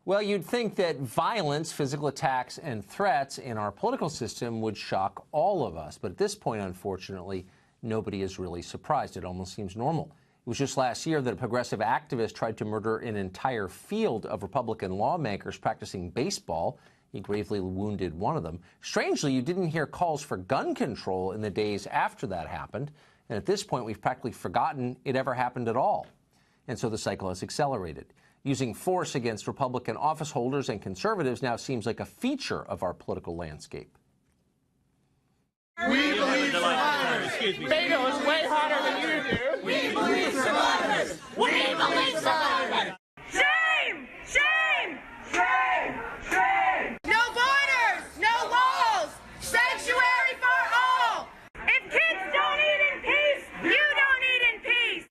Well, you'd think that violence, physical attacks, and threats in our political system would shock all of us. But at this point, unfortunately, nobody is really surprised. It almost seems normal. It was just last year that a progressive activist tried to murder an entire field of Republican lawmakers practicing baseball. He gravely wounded one of them. Strangely, you didn't hear calls for gun control in the days after that happened. And at this point, we've practically forgotten it ever happened at all. And so the cycle has accelerated. Using force against Republican office holders and conservatives now seems like a feature of our political landscape. We believe survivors. Beto is way hotter than you do. We believe survivors. We believe survivors. Shame! Shame! Shame! Shame! No borders! No walls! Sanctuary for all! If kids don't eat in peace, you don't eat in peace!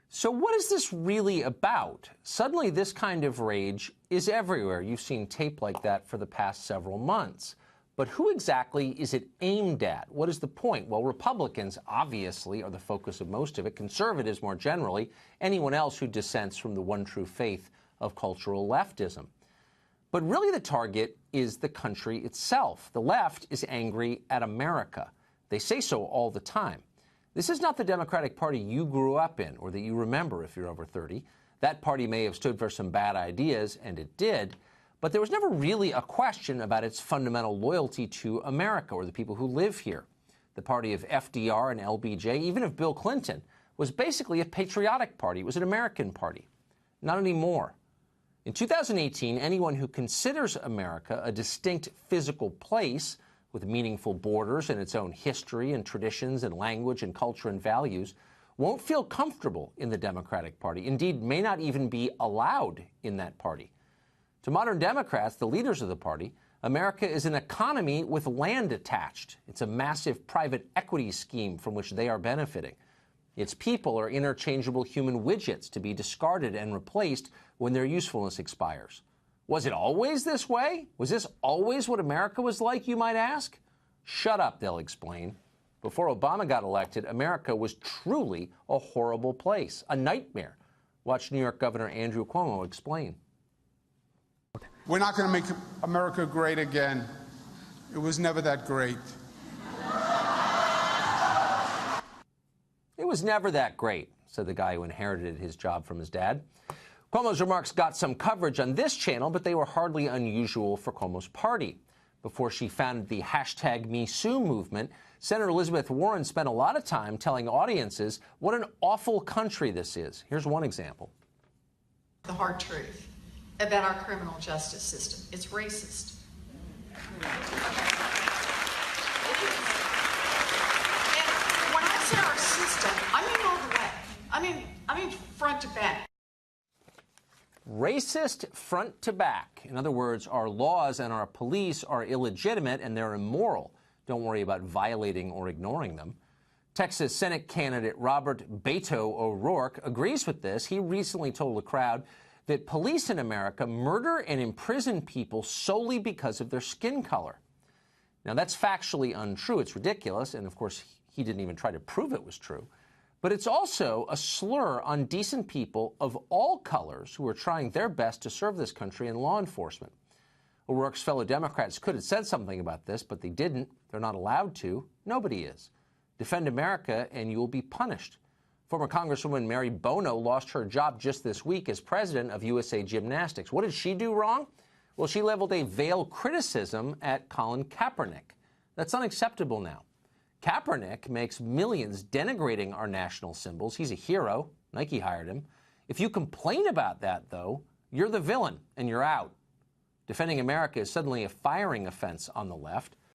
So what is this really about? Suddenly this kind of rage is everywhere. You've seen tape like that for the past several months. But who exactly is it aimed at? What is the point? Well, Republicans obviously are the focus of most of it, conservatives more generally, anyone else who dissents from the one true faith of cultural leftism. But really the target is the country itself. The left is angry at America. They say so all the time. This is not the Democratic Party you grew up in or that you remember if you're over 30. That party may have stood for some bad ideas, and it did, but there was never really a question about its fundamental loyalty to America or the people who live here. The party of FDR and LBJ, even of Bill Clinton, was basically a patriotic party. It was an American party. Not anymore. In 2018, anyone who considers America a distinct physical place with meaningful borders and its own history and traditions and language and culture and values won't feel comfortable in the Democratic Party, indeed may not even be allowed in that party. To modern Democrats, the leaders of the party, America is an economy with land attached. It's a massive private equity scheme from which they are benefiting. Its people are interchangeable human widgets to be discarded and replaced when their usefulness expires. Was it always this way? Was this always what America was like, you might ask? Shut up, they'll explain. Before Obama got elected, America was truly a horrible place, a nightmare. Watch New York Governor Andrew Cuomo explain. We're not going to make America great again. It was never that great. It was never that great, said the guy who inherited his job from his dad. Cuomo's remarks got some coverage on this channel, but they were hardly unusual for Cuomo's party. Before she founded the #MeSue movement, Senator Elizabeth Warren spent a lot of time telling audiences what an awful country this is. Here's one example. The hard truth about our criminal justice system. It's racist. And when I say our system, I mean all the way. I mean front to back. Racist front to back. In other words, our laws and our police are illegitimate and they're immoral. Don't worry about violating or ignoring them. Texas Senate candidate Robert Beto O'Rourke agrees with this. He recently told a crowd that police in America murder and imprison people solely because of their skin color. Now, that's factually untrue. It's ridiculous, and of course, he didn't even try to prove it was true. But it's also a slur on decent people of all colors who are trying their best to serve this country in law enforcement. O'Rourke's fellow Democrats could have said something about this, but they didn't. They're not allowed to. Nobody is. Defend America, and you will be punished. Former Congresswoman Mary Bono lost her job just this week as president of USA Gymnastics. What did she do wrong? Well, she leveled a veiled criticism at Colin Kaepernick. That's unacceptable now. Kaepernick makes millions denigrating our national symbols. He's a hero. Nike hired him. If you complain about that, though, you're the villain and you're out. Defending America is suddenly a firing offense on the left.